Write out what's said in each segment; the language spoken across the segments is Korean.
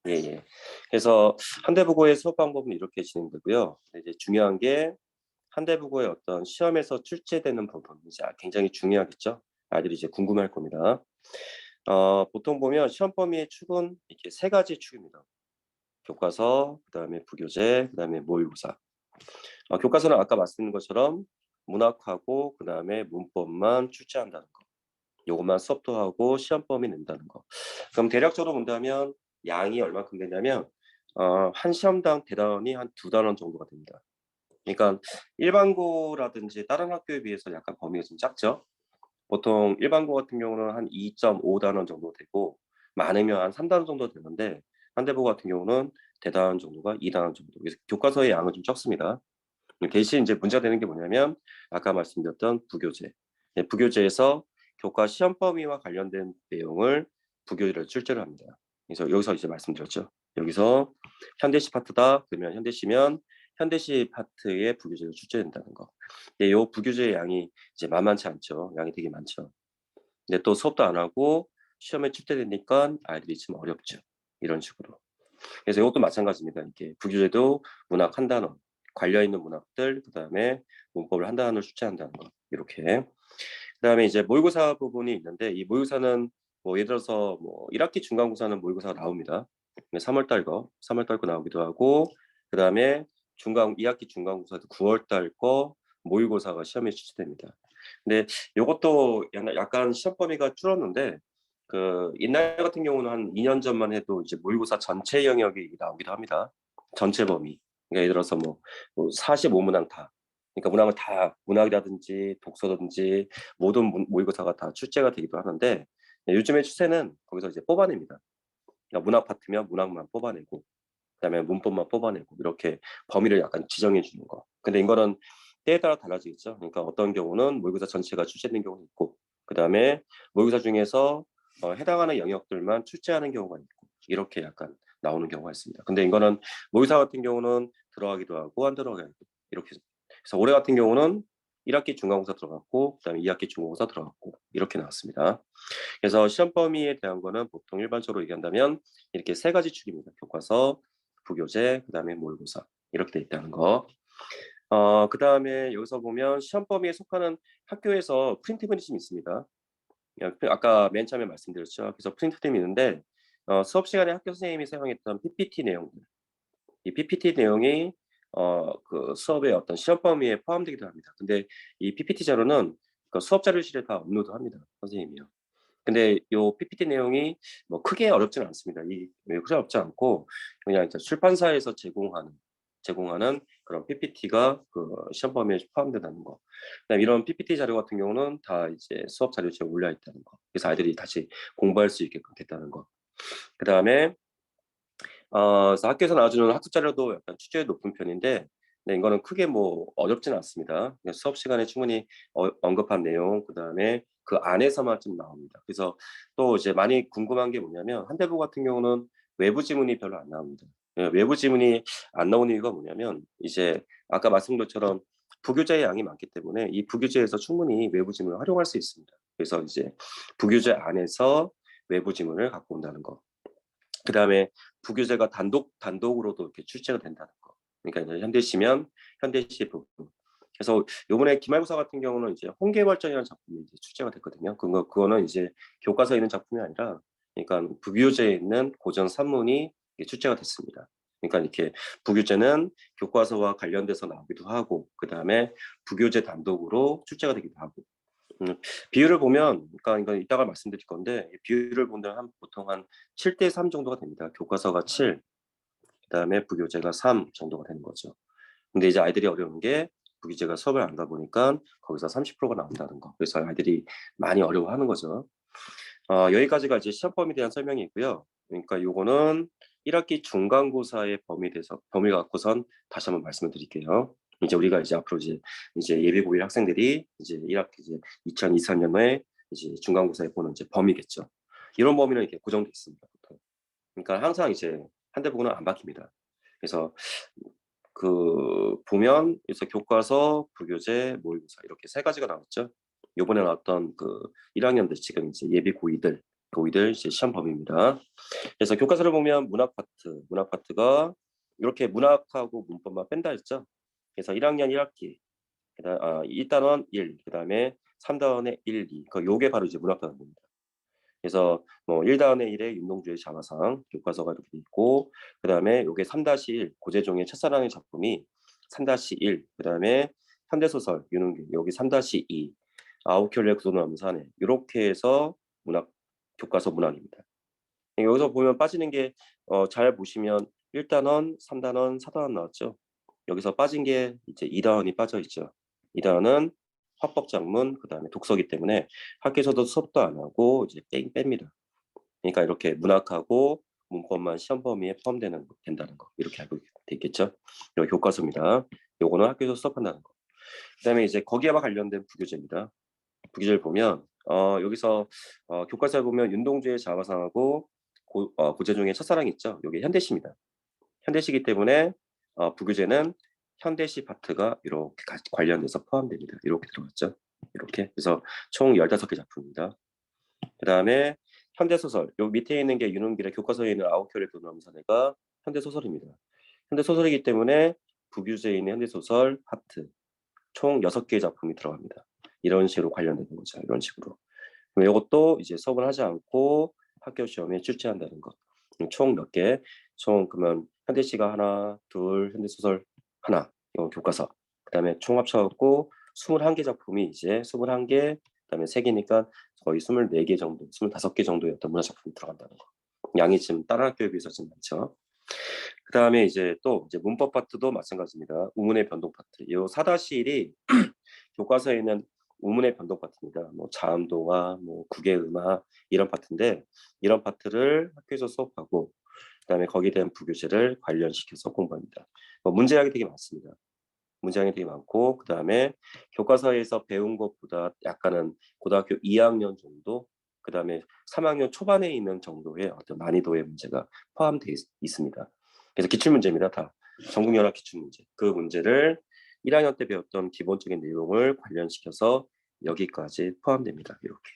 예, 예. 그래서 한대부고의 수업 방법은 이렇게 진행되고요. 이제 중요한 게 한대부고의 어떤 시험에서 출제되는 부분, 이제 굉장히 중요하겠죠. 아이들이 이제 궁금해할 겁니다. 보통 보면 시험 범위의 축은 이렇게 세 가지 축입니다. 교과서, 그다음에 부교재, 그다음에 모의고사. 교과서는 아까 말씀드린 것처럼 문학하고 그다음에 문법만 출제한다는 거. 요것만 수업도 하고 시험 범위 낸다는 거. 그럼 대략적으로 본다면 양이 얼마큼 되냐면 한 시험당 대단원이 한 2단원 정도가 됩니다. 그러니까 일반고라든지 다른 학교에 비해서 약간 범위가 좀 작죠. 보통 일반고 같은 경우는 한 2.5단원 정도 되고 많으면 한 3단원 정도 되는데 한대부 같은 경우는 대단원 정도가 2단원 정도. 그래서 교과서의 양은 좀 적습니다. 대신 이제 문제가 되는 게 뭐냐면 아까 말씀드렸던 부교재. 부교재에서 교과 시험 범위와 관련된 내용을 부교재로 출제를 합니다. 그래서 여기서 이제 말씀드렸죠. 여기서 현대시 파트다 그러면 현대시면 현대시 파트의 부교재로 출제된다는 거. 이 부교재의 양이 이제 만만치 않죠. 양이 되게 많죠. 근데 또 수업도 안 하고 시험에 출제되니까 아이들이 좀 어렵죠. 이런 식으로. 그래서 이것도 마찬가지입니다. 이렇게 부교재도 문학 한 단원, 관련 있는 문학들, 그다음에 문법을 한 단원을 출제한다는 거. 이렇게. 그다음에 이제 모의고사 부분이 있는데 이 모의고사는 뭐 예를 들어서 뭐 1학기 중간고사는 모의고사가 나옵니다. 3월 달 거 나오기도 하고 그다음에 2학기 중간고사도 9월 달 거 모의고사가 시험에 출제됩니다. 근데 요것도 약간 시험 범위가 줄었는데 그 옛날 같은 경우는 한 2년 전만 해도 이제 모의고사 전체 영역이 나오기도 합니다. 전체 범위. 그러니까 예를 들어서 뭐 45문항 다. 그러니까 문항을 다 문학이라든지 독서든지 모든 모의고사가 다 출제가 되기도 하는데 요즘의 추세는 거기서 이제 뽑아냅니다. 그러니까 문학 파트면 문학만 뽑아내고 그다음에 문법만 뽑아내고 이렇게 범위를 약간 지정해 주는 거. 근데 이거는 때에 따라 달라지겠죠. 그러니까 어떤 경우는 모의고사 전체가 출제되는 경우도 있고 그다음에 모의고사 중에서 해당하는 영역들만 출제하는 경우가 있고 이렇게 약간 나오는 경우가 있습니다. 근데 이거는 모의고사 같은 경우는 들어가기도 하고 안 들어가기도 하고 이렇게. 그래서 올해 같은 경우는 1학기 중간고사 들어갔고 그다음에 2학기 중간고사 들어갔고 이렇게 나왔습니다. 그래서 시험 범위에 대한 거는 보통 일반적으로 얘기한다면 이렇게 세 가지 축입니다. 교과서, 부교재, 그다음에 모의고사 이렇게 돼 있다는 거. 그다음에 여기서 보면 시험 범위에 속하는 학교에서 프린트본이 좀 있습니다. 아까 맨 처음에 말씀드렸죠. 그래서 프린트본이 있는데 수업 시간에 학교 선생님이 사용했던 PPT 내용들, 이 PPT 내용이 그 수업의 어떤 시험 범위에 포함되기도 합니다. 근데 이 PPT 자료는 그 수업 자료실에 다 업로드합니다. 선생님이요. 근데 요 PPT 내용이 뭐 크게 어렵지는 않습니다. 크게 어렵지 않고 그냥 이제 출판사에서 제공하는 그런 PPT가 그 시험 범위에 포함된다는 거. 그다음에 이런 PPT 자료 같은 경우는 다 이제 수업 자료실에 올려 있다는 거. 그래서 아이들이 다시 공부할 수 있게끔 됐다는 거. 그다음에 그래서 학교에서 나와주는 학습 자료도 약간 취재율 높은 편인데 네, 이거는 크게 뭐 어렵지는 않습니다. 그냥 수업 시간에 충분히 언급한 내용, 그다음에 그 안에서만 좀 나옵니다. 그래서 또 이제 많이 궁금한 게 뭐냐면 한대부 같은 경우는 외부 지문이 별로 안 나옵니다. 외부 지문이 안 나오는 이유가 뭐냐면 이제 아까 말씀드린 것처럼 부교재의 양이 많기 때문에 이 부교재에서 충분히 외부 지문을 활용할 수 있습니다. 그래서 이제 부교재 안에서 외부 지문을 갖고 온다는 거. 그다음에 부교재가 단독으로도 이렇게 출제가 된다는 거. 그러니까 이제 현대시면 현대시 부분. 그래서 요번에 기말고사 같은 경우는 이제 홍계월전이라는 작품이 이제 출제가 됐거든요. 그거는 이제 교과서에 있는 작품이 아니라, 그러니까 부교재에 있는 고전 산문이 출제가 됐습니다. 그러니까 이렇게 부교재는 교과서와 관련돼서 나오기도 하고, 그 다음에 부교재 단독으로 출제가 되기도 하고. 비율을 보면, 그러니까 이건 이따가 말씀드릴 건데, 비율을 보면 보통 한 7대3 정도가 됩니다. 교과서가 7, 그다음에 부교재가 3 정도가 되는 거죠. 근데 이제 아이들이 어려운 게 부교재가 수업을 안 가보니까 거기서 30%가 나온다는 거. 그래서 아이들이 많이 어려워하는 거죠. 여기까지가 이제 시험 범위에 대한 설명이 있고요. 그러니까 요거는 1학기 중간고사의 범위 갖고선 다시 한번 말씀을 드릴게요. 이제 우리가 이제 앞으로 이제 예비고1 학생들이 이제 1학기 이제 2023년에 이제 중간고사에 보는 이제 범위겠죠. 이런 범위는 이렇게 고정돼 있습니다. 보통. 그러니까 항상 이제 한대부고는 안 바뀝니다. 그래서 보면 그래서 교과서, 부교재, 모의고사 이렇게 세 가지가 나왔죠. 요번에 나왔던 그 1학년들 지금 이제 예비 고2들 고이들 이제 시험 범위입니다. 그래서 교과서를 보면 문학 파트가 이렇게 문학하고 문법만 뺀다 했죠. 그래서 1학년 1학기, 그다음 1단원 1, 그다음에 3단원에 1, 2. 요게 바로 이제 문학 단원입니다. 그래서 뭐 1단원에 1에 윤동주의 자화상 교과서가 이렇게 돼 있고, 그다음에 요게 3-1 고재종의 첫사랑의 작품이 3-1, 그다음에 현대소설 윤은길 여기 3-2, 아홉켤레 구도나무 산해 이렇게 해서 문학 교과서 문학입니다. 여기서 보면 빠지는 게 잘 보시면 1단원, 3단원, 4단원 나왔죠. 여기서 빠진 게 이제 2단원이 빠져 있죠. 2단원은 화법작문, 그다음에 독서기 때문에 학교에서도 수업도 안 하고 이제 뺍니다. 그러니까 이렇게 문학하고 문법만 시험 범위에 된다는 거 이렇게 알고 돼 있겠죠. 여기 교과서입니다. 요거는 학교에서 수업한다는 거. 그다음에 이제 거기와 관련된 부교재입니다. 부교재를 보면 여기서 교과서에 보면 윤동주의 자화상하고 고재종의 첫사랑이 있죠. 여기 현대시입니다. 현대시기 때문에 부교재는 현대시 파트가 이렇게 관련돼서 포함됩니다. 이렇게 들어갔죠. 이렇게. 그래서 총 15개 작품입니다. 그다음에 현대소설. 여기 밑에 있는 게 윤은길의 교과서에 있는 아홉켤레 도나무 산해가 현대소설입니다. 현대소설이기 때문에 부교재에 있는 현대소설 파트 총 6개의 작품이 들어갑니다. 이런 식으로 관련되는 거죠. 이런 식으로. 그럼 이것도 이제 수업을 하지 않고 학교 시험에 출제한다는 것. 총 몇 개? 총 그러면 현대시가 하나, 둘, 현대소설 하나, 이거 교과서. 그다음에 총 합쳐갖고 21개 작품이 이제 21개, 그다음에 3개니까 거의 24개 정도, 25개 정도의 어떤 문화작품이 들어간다는 거. 양이 지금 다른 학교에 비해서 좀 많죠. 그다음에 이제 또 이제 문법 파트도 마찬가지입니다. 우문의 변동 파트. 이 4-1이 교과서에 있는 우문의 변동 파트입니다. 뭐 자음동화, 뭐 국외음악 이런 파트인데, 이런 파트를 학교에서 수업하고 그다음에 거기에 대한 부교재를 관련시켜서 공부합니다. 문제량이 되게 많습니다. 문제량이 되게 많고, 그다음에 교과서에서 배운 것보다 약간은 고등학교 2학년 정도, 그다음에 3학년 초반에 있는 정도의 어떤 난이도의 문제가 포함되어 있습니다. 그래서 기출문제입니다. 다 전국연합 기출문제. 그 문제를 1학년 때 배웠던 기본적인 내용을 관련시켜서 여기까지 포함됩니다. 이렇게.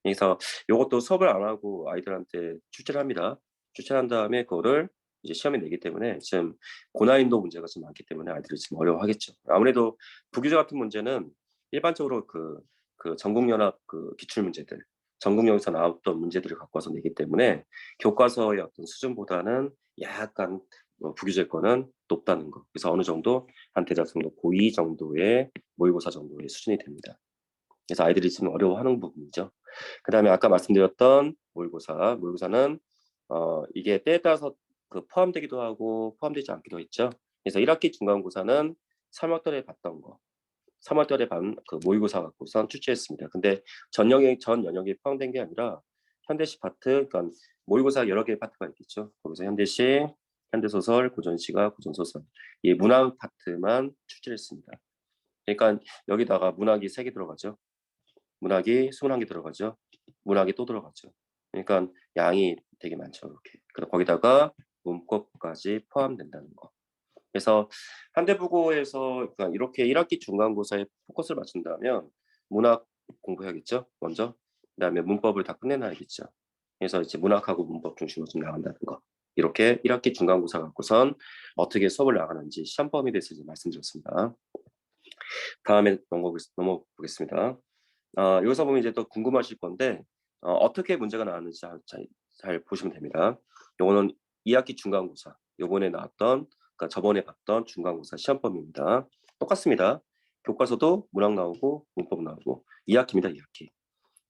그래서 이것도 수업을 안 하고 아이들한테 출제를 합니다. 출제한 다음에 그거를 이제 시험에 내기 때문에 지금 고난이도 문제가 좀 많기 때문에 아이들이 지금 어려워하겠죠. 아무래도 부교재 같은 문제는 일반적으로 그 전국연합 그 기출 문제들, 전국역에서 나왔던 문제들을 갖고 와서 내기 때문에 교과서의 어떤 수준보다는 약간 부교재 거는 높다는 거. 그래서 어느 정도 한 대략적으로 고2 정도의 모의고사 정도의 수준이 됩니다. 그래서 아이들이 지금 어려워하는 부분이죠. 그다음에 아까 말씀드렸던 모의고사는 이게 때에 따라서 그 포함되기도 하고 포함되지 않기도 했죠. 그래서 1학기 중간고사는 3월달에 봤던 거, 3월달에 반 그 모의고사 갖고선 출제했습니다. 근데 전 연역이 포함된 게 아니라 현대시 파트, 그러니까 모의고사 여러 개의 파트가 있겠죠. 거기서 현대시, 현대소설, 고전시가, 고전소설 이 문학 파트만 출제했습니다. 그러니까 여기다가 문학이 3개 들어가죠. 문학이 21개 들어가죠. 문학이 또 들어가죠. 그러니까 양이 되게 많죠. 이렇게. 그래서 거기다가 문법까지 포함된다는 거. 그래서 한대부고에서 그러니까 이렇게 1학기 중간고사에 포커스를 맞춘다면 문학 공부해야겠죠. 먼저. 그다음에 문법을 다 끝내놔야겠죠. 그래서 이제 문학하고 문법 중심으로 좀 나간다는 거. 이렇게 1학기 중간고사 갖고선 어떻게 수업을 나가는지 시험 범위에 대해서 이제 말씀드렸습니다. 다음에 넘어보겠습니다. 여기서 보면 이제 또 궁금하실 건데 어떻게 문제가 나왔는지 잘 보시면 됩니다. 요거는 2학기 중간고사, 요번에 나왔던, 그러니까 저번에 봤던 중간고사 시험 범위입니다. 똑같습니다. 교과서도 문학 나오고 문법 나오고 2학기입니다. 2학기.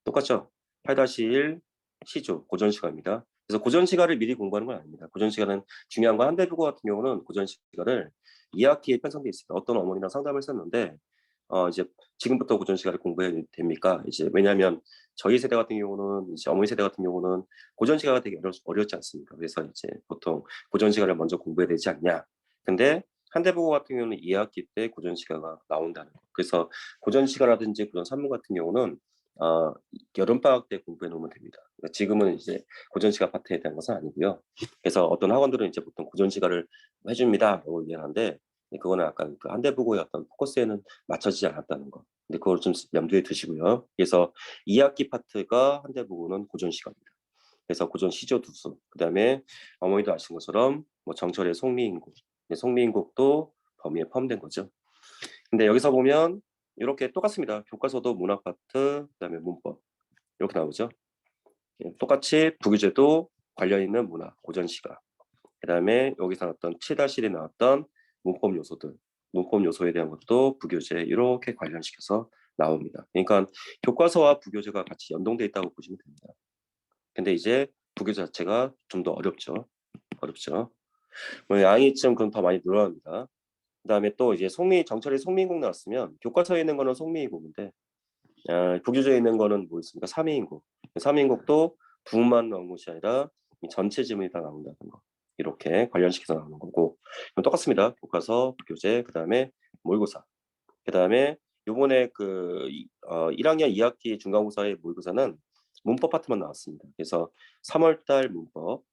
똑같죠? 8-1 시조 고전시가입니다. 그래서 고전시가를 미리 공부하는 건 아닙니다. 고전시가는 중요한 건 한대부고 같은 경우는 고전시가를 2학기에 편성돼 있습니다. 어떤 어머니랑 상담을 했었는데 이제 지금부터 고전시가를 공부해야 됩니까? 이제 왜냐하면 저희 세대 같은 경우는 이제 어머니 세대 같은 경우는 고전시가가 되게 어렵지 않습니까? 그래서 이제 보통 고전시가를 먼저 공부해야 되지 않냐. 근데 한대부고 같은 경우는 2학기 때 고전시가가 나온다는 거. 그래서 고전시가라든지 고전 산문 같은 경우는 여름방학 때 공부해 놓으면 됩니다. 그러니까 지금은 이제 고전시가 파트에 대한 것은 아니고요. 그래서 어떤 학원들은 이제 보통 고전시가를 해줍니다. 라고 얘기하는데 그거는 약간 그 한대부고의 어떤 포커스에는 맞춰지지 않았다는 거. 근데 그걸 좀 염두에 두시고요. 그래서 2학기 파트가 한대부고는 고전시가입니다. 그래서 고전 시조 두수. 그다음에 어머니도 아신 것처럼 뭐 정철의 송미인곡. 송미인곡도 범위에 포함된 거죠. 근데 여기서 보면 이렇게 똑같습니다. 교과서도 문학 파트, 그다음에 문법 이렇게 나오죠. 똑같이 부교재도 관련 있는 문학, 고전 시가. 그다음에 여기서 나왔던 7-1에 나왔던 문법 요소들, 문법 요소에 대한 것도 부교재 이렇게 관련시켜서 나옵니다. 그러니까 교과서와 부교재가 같이 연동돼 있다고 보시면 됩니다. 근데 이제 부교재 자체가 좀 더 어렵죠. 어렵죠. 뭐 양이 좀 그럼 더 많이 늘어납니다. 그다음에 또 이제 정철의 송미인곡 나왔으면 교과서에 있는 거는 송미인곡인데 부교재에 있는 거는 뭐 있습니까? 삼위인곡. 삼위인곡도 부분만 나온 것이 아니라 전체 지문이 다 나온다는 거. 이렇게 관련시켜서 나오는 거고 똑같습니다. 교과서, 부교재, 그다음에 모의고사. 그다음에 요번에 1학년 2학기 중간고사의 모의고사는 문법 파트만 나왔습니다. 그래서 3월달 문법,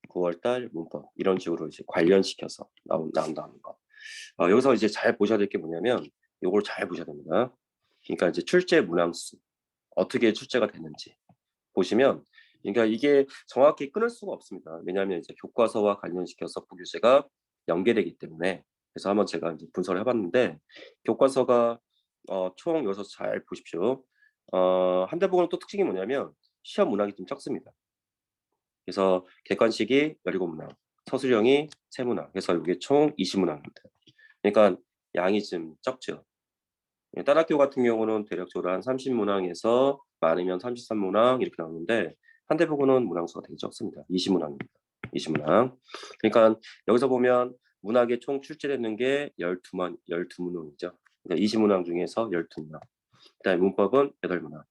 9월달 문법 이런 식으로 이제 관련시켜서 나온다는 거. 여기서 이제 잘 보셔야 될 게 뭐냐면 요걸 잘 보셔야 됩니다. 그러니까 이제 출제 문항수 어떻게 출제가 되는지 보시면 그러니까 이게 정확히 끊을 수가 없습니다. 왜냐하면 이제 교과서와 관련시켜서 부교재가 연계되기 때문에 그래서 한번 제가 이제 분석을 해봤는데 교과서가 총 여기서 잘 보십시오. 한대복은 또 특징이 뭐냐면 시험 문항이 좀 적습니다. 그래서 객관식이 17문항, 서술형이 3문항, 그래서 이게 총 20문항입니다. 그러니까 양이 좀 적죠. 다른 학교 같은 경우는 대략적으로 한 30문항에서 많으면 33문항 이렇게 나오는데 한대부고는 문항수가 되게 적습니다. 20문항입니다. 20문항. 그러니까 여기서 보면 문학에 총 출제되는 게 12문항이죠. 그러니까 20문항 중에서 12문항. 그다음에 문법은 8문항.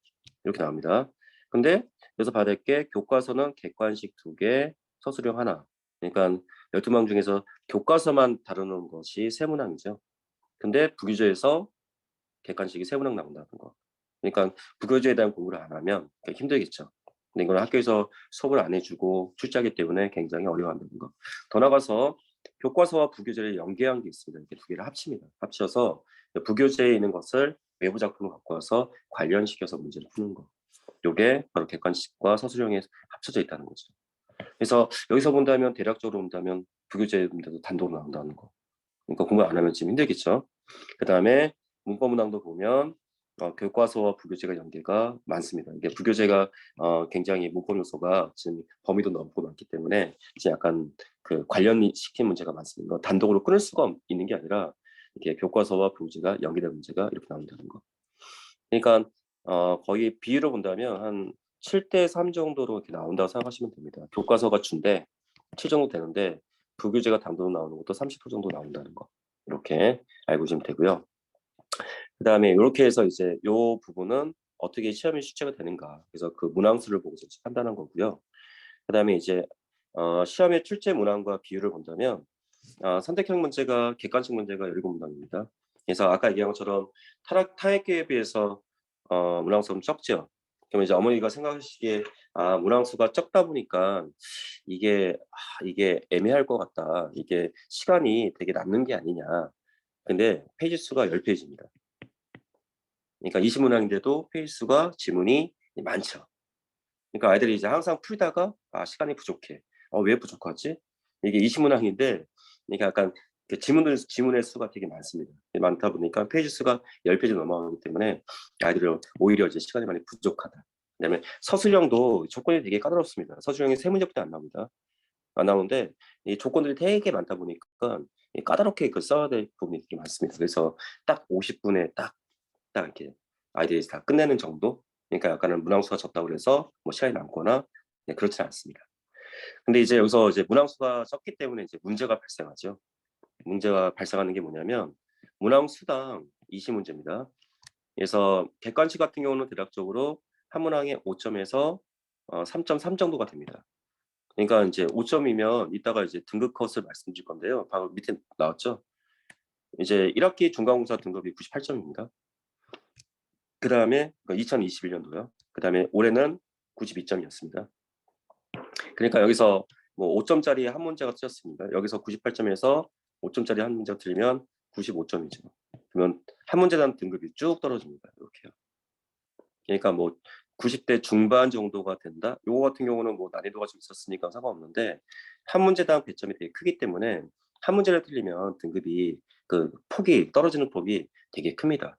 이렇게 나옵니다. 근데 여기서 봐야 될 게 교과서는 객관식 2개, 서술형 하나. 그러니까 12문항 중에서 교과서만 다루는 것이 3문항이죠. 근데 부교재에서 객관식이 3문항 나온다는 거. 그러니까 부교재에 대한 공부를 안 하면 힘들겠죠. 근데 이건 학교에서 수업을 안 해주고 출제하기 때문에 굉장히 어려워한다는 거. 더 나가서 교과서와 부교재를 연계한 게 있습니다. 이렇게 두 개를 합칩니다. 합쳐서 부교재에 있는 것을 외부 작품을 갖고 와서 관련시켜서 문제를 푸는 거. 이게 바로 객관식과 서술형에 합쳐져 있다는 거죠. 그래서 여기서 본다면 대략적으로 본다면 부교재 문제도 단독으로 나온다는 거. 그러니까 공부 안 하면 지금 힘들겠죠. 그 다음에 문법 문항도 보면 교과서와 부교재가 연계가 많습니다. 이게 부교재가 굉장히 문법 요소가 지금 범위도 넓고 많기 때문에 이제 약간 그 관련시킨 문제가 많습니다. 단독으로 끊을 수가 있는 게 아니라 이렇게 교과서와 부교재가 연계된 문제가 이렇게 나온다는 거. 그러니까 거의 비율로 본다면 한 7대3 정도로 이렇게 나온다고 생각하시면 됩니다. 교과서가 준데 7 정도 되는데 부교재가 단독으로 나오는 것도 30% 정도 나온다는 거. 이렇게 알고 계시면 되고요. 그다음에 이렇게 해서 이제 요 부분은 어떻게 시험이 출제가 되는가. 그래서 그 문항수를 보고서 판단한 거고요. 그다음에 이제 시험의 출제 문항과 비율을 본다면 선택형 문제가 객관식 문제가 17문항입니다. 그래서 아까 얘기한 것처럼 타액기에 비해서 문항수가 좀 적죠. 그러면 이제 어머니가 생각하시기에 문항수가 적다 보니까 이게 애매할 것 같다. 이게 시간이 되게 남는 게 아니냐. 근데 페이지 수가 10페이지입니다. 그러니까 20문항인데도 페이지 수가 지문이 많죠. 그러니까 아이들이 이제 항상 풀다가 시간이 부족해. 왜 부족하지? 이게 20문항인데 이게 약간 지문의 수가 되게 많습니다. 많다 보니까 페이지 수가 10페이지 넘어가기 때문에 아이들은 오히려 이제 시간이 많이 부족하다. 그다음에 서술형도 조건이 되게 까다롭습니다. 서술형이 3문제부터 안 나옵니다. 안 나오는데 이 조건들이 되게 많다 보니까 까다롭게 써야 될 부분이 되게 많습니다. 그래서 딱 50분에 딱 이렇게 아이들이 다 끝내는 정도? 그러니까 약간은 문항수가 적다고 해서 뭐 시간이 남거나 그렇지는 않습니다. 근데 이제 여기서 이제 문항수가 적기 때문에 이제 문제가 발생하죠. 문제가 발생하는 게 뭐냐면 문항수당 20문제입니다. 그래서 객관식 같은 경우는 대략적으로 한 문항에 5점에서 3.3 정도가 됩니다. 그러니까 이제 5점이면 이따가 이제 등급 컷을 말씀드릴 건데요. 방금 밑에 나왔죠. 이제 1학기 중간고사 등급이 98점입니다. 그 다음에 2021년도요. 그 다음에 올해는 92점이었습니다. 그러니까 여기서 뭐 5점짜리 한 문제가 틀렸습니다. 여기서 98점에서 5점짜리 한 문제가 틀리면 95점이죠. 그러면 한 문제당 등급이 쭉 떨어집니다. 이렇게요. 그러니까 뭐 90대 중반 정도가 된다. 요거 같은 경우는 뭐 난이도가 좀 있었으니까 상관없는데 한 문제당 배점이 되게 크기 때문에 한 문제를 틀리면 등급이 그 폭이 떨어지는 폭이 되게 큽니다.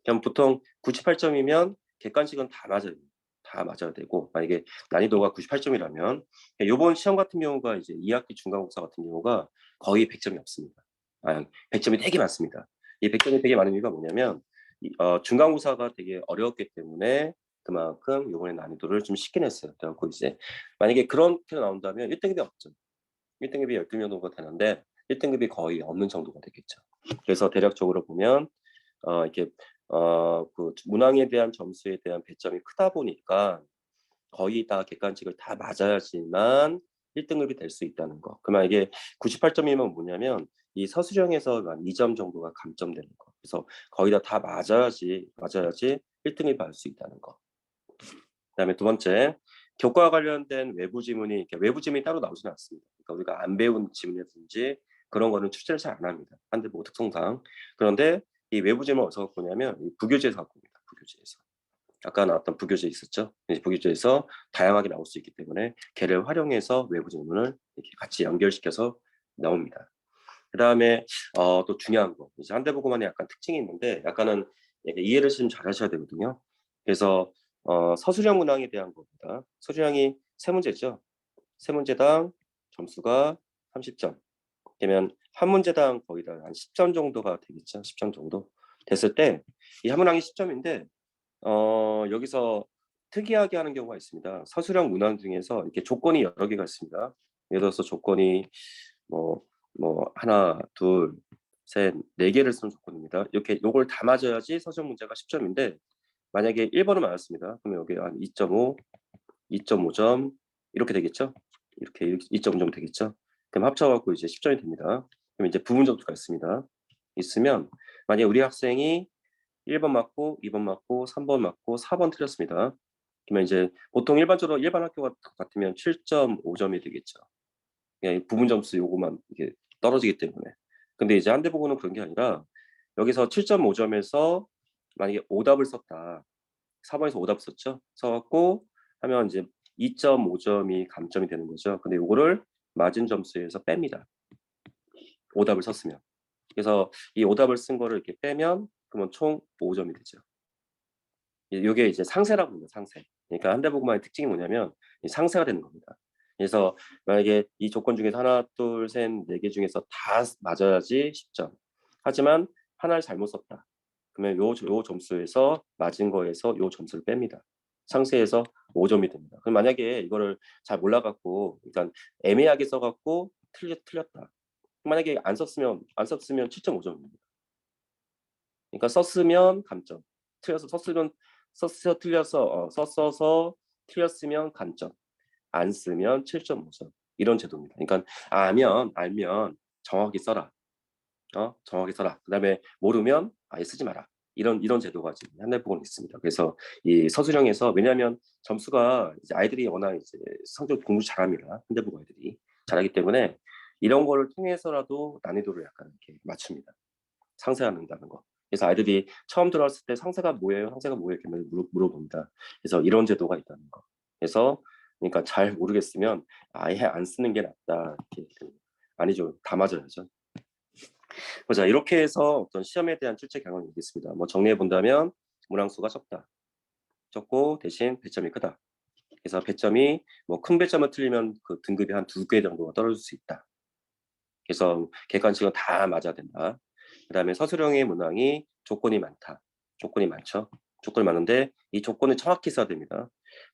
그럼 보통 98점이면 객관식은 다 맞아요. 다 맞아야 되고 만약에 난이도가 98점이라면 요번 시험 같은 경우가 이제 2학기 중간고사 같은 경우가 거의 100점이 없습니다. 100점이 되게 많습니다. 이 100점이 되게 많은 이유가 뭐냐면 중간고사가 되게 어려웠기 때문에 그만큼 요번에 난이도를 좀 쉽게 냈어요. 그래갖고 이제 만약에 그렇게 나온다면 1등급이 없죠. 1등급이 12명 정도가 되는데 1등급이 거의 없는 정도가 되겠죠. 그래서 대략적으로 보면 이렇게 그 문항에 대한 점수에 대한 배점이 크다 보니까 거의 다 객관식을 다 맞아야지만 1등급이 될 수 있다는 거. 그러면 이게 98점이면 뭐냐면 이 서술형에서 한 2점 정도가 감점되는 거. 그래서 거의 다 맞아야지 1등급이 받을 수 있다는 거. 그다음에 두 번째, 교과와 관련된 외부 지문이 따로 나오지는 않습니다. 그러니까 우리가 안 배운 지문이라든지 그런 거는 출제를 잘 안 합니다. 한대보고 특성상. 그런데 이 외부 지문을 어디서 갖고 오냐면 이 부교재에서 갖고 옵니다. 부교재에서. 아까 나왔던 부교재 있었죠? 부교재에서 다양하게 나올 수 있기 때문에 걔를 활용해서 외부 지문을 이렇게 같이 연결시켜서 나옵니다. 그 다음에 또 중요한 거, 이제 한대보고만의 약간 특징이 있는데 약간은 이해를 좀 잘 하셔야 되거든요. 그래서 서술형 문항에 대한 겁니다. 서술형이 세 문제죠. 세 문제당 점수가 30점. 그러면 한 문제당 거의 다 한 10점 정도가 되겠죠. 10점 정도 됐을 때 이 한 문항이 10점인데 여기서 특이하게 하는 경우가 있습니다. 서술형 문항 중에서 이렇게 조건이 여러 개가 있습니다. 예를 들어서 조건이 하나, 둘, 셋, 네 개를 쓰는 조건입니다. 이렇게 요걸 다 맞아야지 서술형 문제가 10점인데 만약에 1번을 맞았습니다. 그러면 여기 한 2.5, 2.5점 이렇게 되겠죠? 이렇게 2.5점 되겠죠? 그럼 합쳐갖고 이제 10점이 됩니다. 그럼 이제 부분 점수가 있습니다. 있으면 만약에 우리 학생이 1번 맞고 2번 맞고 3번 맞고 4번 틀렸습니다. 그러면 이제 보통 일반적으로 일반 학교 같으면 7.5점이 되겠죠. 그냥 부분 점수 요거만 이게 떨어지기 때문에. 근데 이제 한대보고는 그런 게 아니라 여기서 7.5점에서 만약에 오답을 썼다. 4번에서 오답 썼죠. 써갖고 하면 이제 2.5점이 감점이 되는 거죠. 근데 요거를 맞은 점수에서 뺍니다. 오답을 썼으면. 그래서 이 오답을 쓴 거를 이렇게 빼면 그러면 총 5점이 되죠. 이게 이제 상세라고 합니다. 상세. 그러니까 한대보고만의 특징이 뭐냐면 상세가 되는 겁니다. 그래서 만약에 이 조건 중에서 하나, 둘, 셋, 네 개 중에서 다 맞아야지 10점. 하지만 하나를 잘못 썼다. 그러면 요 점수에서 맞은 거에서 요 점수를 뺍니다. 상세에서 5점이 됩니다. 그럼 만약에 이거를 잘 몰라갖고, 그러니까 애매하게 써갖고 틀렸다. 만약에 안 썼으면 7.5점입니다. 그러니까 썼으면 감점, 썼어서 틀렸으면 감점, 안 쓰면 7.5점 이런 제도입니다. 그러니까 알면 정확히 써라. 정확히 써라. 그다음에 모르면 아예 쓰지 마라. 이런 제도가 지금 한대보고는 있습니다. 그래서 이 서술형에서 왜냐하면 점수가 이제 아이들이 워낙 이제 성적 공부 잘합니다. 한대보고 아이들이 잘하기 때문에 이런 거를 통해서라도 난이도를 약간 이렇게 맞춥니다. 상세한다는 거. 그래서 아이들이 처음 들어왔을 때 상세가 뭐예요? 상세가 뭐예요? 이렇게 물어봅니다. 그래서 이런 제도가 있다는 거. 그래서 그러니까 잘 모르겠으면 아예 안 쓰는 게 낫다. 이렇게. 아니죠. 다 맞아야죠. 자, 이렇게 해서 어떤 시험에 대한 출제 경향이 있겠습니다. 뭐 정리해 본다면 문항수가 적고 대신 배점이 크다. 그래서 배점이 뭐 큰 배점을 틀리면 그 등급이 한 2개 정도가 떨어질 수 있다. 그래서 객관식은 다 맞아야 된다. 그다음에 서술형의 문항이 조건이 많다. 조건이 많죠. 조건이 많은데 이 조건을 정확히 써야 됩니다.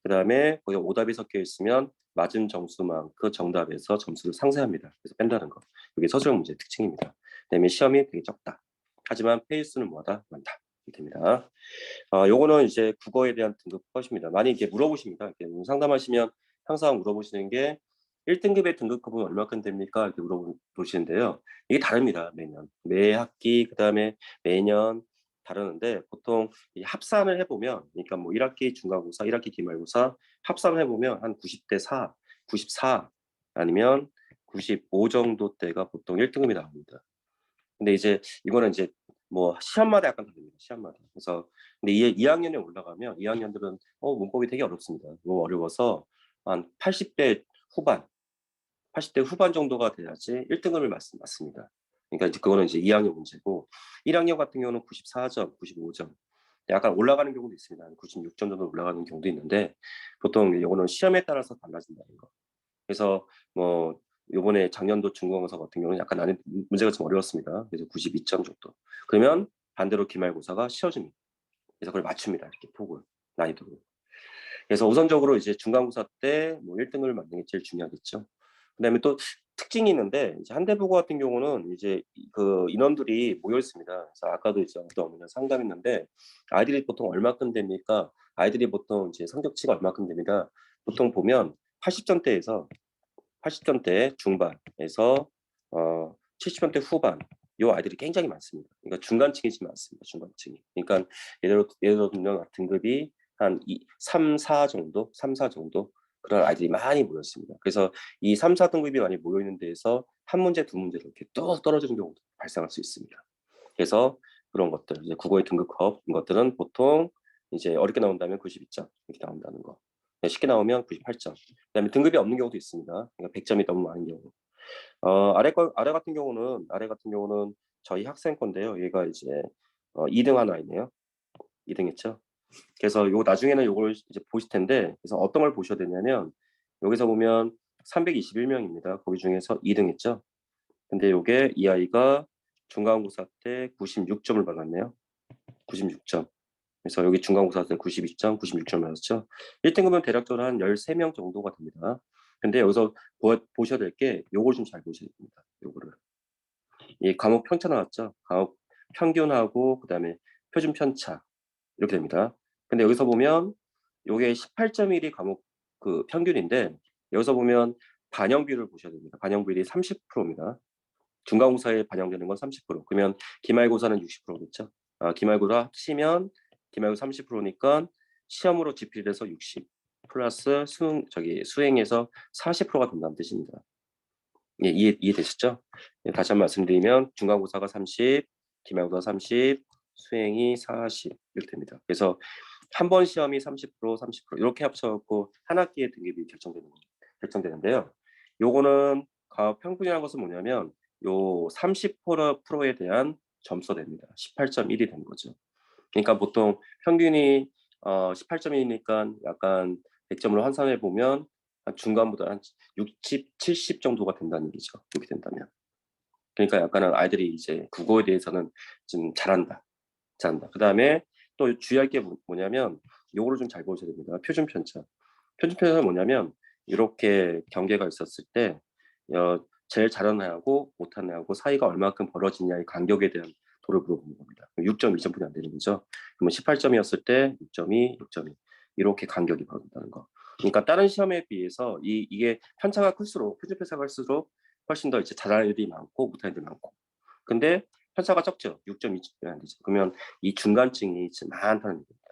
그다음에 거기 오답이 섞여 있으면 맞은 점수만큼 정답에서 점수를 상쇄합니다. 그래서 뺀다는 거. 이게 서술형 문제의 특징입니다. 그다음에 시험이 되게 적다. 하지만 페이스는 뭐하다? 많다. 이렇게 됩니다. 요거는 이제 국어에 대한 등급 컷입니다. 많이 이렇게 물어보십니다. 이렇게 상담하시면 항상 물어보시는 게 1등급의 등급급은 얼마큼 됩니까? 이렇게 물어보시는데요. 이게 다릅니다. 매 학기, 그다음에 매년 다르는데 보통 이 합산을 해보면, 그러니까 뭐 1학기 중간고사, 1학기 기말고사 합산을 해보면 한 90대 4, 94 아니면 95 정도 대가 보통 1등급이 나옵니다. 근데 이제 이거는 이제 뭐 시험마다 약간 다릅니다. 시험마다. 그래서 근데 2학년에 올라가면 2학년들은 문법이 되게 어렵습니다. 너무 어려워서 한 80대 후반, 80대 후반 정도가 돼야지 1등급을 맞습니다. 그러니까 이제 그거는 이제 2학년 문제고 1학년 같은 경우는 94점, 95점. 약간 올라가는 경우도 있습니다. 96점 정도 올라가는 경우도 있는데 보통 이거는 시험에 따라서 달라진다는 거. 그래서 뭐 요번에 작년도 중간고사 같은 경우는 약간 난이 문제가 좀 어려웠습니다. 그래서 92점 정도. 그러면 반대로 기말고사가 쉬워집니다. 그래서 그걸 맞춥니다. 이렇게 폭을 난이도를. 그래서 우선적으로 이제 중간고사 때 뭐 1등을 맞는 게 제일 중요하겠죠. 그다음에 또 특징이 있는데 이제 한대부고 같은 경우는 이제 그 인원들이 모여 있습니다. 그래서 아까도 이제 어떤 어머니가 상담했는데 아이들이 보통 얼마큼 됩니까? 아이들이 보통 이제 성적치가 얼마큼 됩니다. 보통 보면 80점대에서 80점대 중반에서 70점대 후반 요 아이들이 굉장히 많습니다. 그러니까 중간층이지만 않습니다. 중간층이. 그러니까 예를 들면 등급이 한 3, 4 정도, 3, 4 정도 그런 아이들이 많이 모였습니다. 그래서 이 3, 4등급이 많이 모여 있는 데에서 한 문제, 두 문제로 이렇게 또 떨어지는 경우도 발생할 수 있습니다. 그래서 그런 것들, 이제 국어의 등급컵 이런 것들은 보통 이제 어렵게 나온다면 92점 이렇게 나온다는 거. 쉽게 나오면 98점. 그다음에 등급이 없는 경우도 있습니다. 그러니까 100점이 너무 많은 경우. 아래 같은 경우는 저희 학생 건데요. 얘가 이제 2등 하나 있네요. 2등 했죠. 그래서 요 나중에는 요걸 이제 보실 텐데 그래서 어떤 걸 보셔야 되냐면 여기서 보면 321명입니다. 거기 중에서 2등 했죠. 근데 요게 이 아이가 중간고사 때 96점을 받았네요. 96점. 그래서 여기 중간고사 때 92점, 96점 맞았죠. 1등급은 대략적으로 한 13명 정도가 됩니다. 근데 여기서 보셔야 될 게 요걸 좀 잘 보셔야 됩니다. 요거를. 이 과목 편차 나왔죠. 과목 평균하고 그다음에 표준 편차 이렇게 됩니다. 근데 여기서 보면 요게 18.1이 과목 그 평균인데 여기서 보면 반영 비율을 보셔야 됩니다. 반영 비율이 30%입니다. 중간고사에 반영되는 건 30%. 그러면 기말고사는 60%겠죠. 기말고사 합치면 기말고사 30%니까 시험으로 지필돼서 60 플러스 수행에서 40%가 된다는 뜻입니다. 예, 이해되셨죠? 예, 다시 한번 말씀드리면 중간고사가 30, 기말고사 30, 수행이 40 이렇게 됩니다. 그래서 한 번 시험이 30%, 30% 이렇게 합쳐갖고 한 학기의 등급이 결정되는데요. 요거는 평균이라는 것은 뭐냐면 요 30%에 대한 점수가 됩니다. 18.1이 되는 거죠. 그러니까 보통 평균이 18점이니까 약간 100점으로 환산해 보면 한 중간보다 한 60, 70 정도가 된다는 얘기죠. 이렇게 된다면. 그러니까 약간은 아이들이 이제 국어에 대해서는 좀 잘한다. 그다음에 또 주의할 게 뭐냐면 요거를 좀 잘 보셔야 됩니다. 표준 편차. 표준 편차는 뭐냐면 이렇게 경계가 있었을 때 제일 잘하는 애하고 못하는 애하고 사이가 얼마큼 벌어지냐의 간격에 대한 도를 물어보는 겁니다. 6.2점뿐이 안 되는 거죠. 그러면 18점이었을 때 6.2, 6.2 이렇게 간격이 벌어진다는 거. 그러니까 다른 시험에 비해서 이게 편차가 클수록 표준 편차가 클수록 훨씬 더 이제 잘하는 애들이 많고 못하는 애들이 많고. 근데 편차가 적죠. 6.2점 안 되죠. 그러면 이 중간층이 많다는 얘기입니다.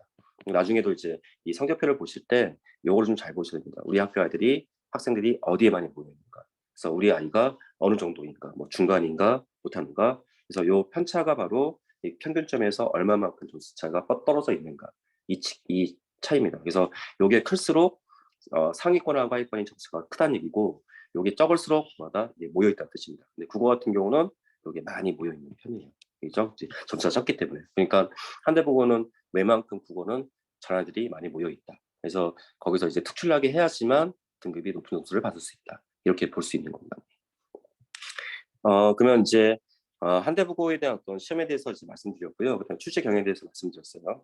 나중에도 이제 이 성적표를 보실 때 요거를 좀 잘 보셔야 됩니다. 우리 학교 학생들이 어디에 많이 모여 있는가. 그래서 우리 아이가 어느 정도인가, 뭐 중간인가, 못하는가. 그래서 요 편차가 바로 이 평균점에서 얼마만큼 점수 차가 떨어져 있는가. 이 차이입니다. 그래서 요게 클수록 상위권하고 하위권의 점수가 크다는 얘기고 요게 적을수록 마다 모여 있다는 뜻입니다. 근데 국어 같은 경우는 요게 많이 모여 있는 편이에요. 그죠? 점수가 적기 때문에. 그러니까 한대국어는 웬만큼 국어는 잘하는 애들이 많이 모여 있다. 그래서 거기서 이제 특출나게 해야지만 등급이 높은 점수를 받을 수 있다. 이렇게 볼 수 있는 겁니다. 그러면 이제 한대국어에 대한 어떤 시험에 대해서 이제 말씀드렸고요. 그다음 출제 경향에 대해서 말씀드렸어요.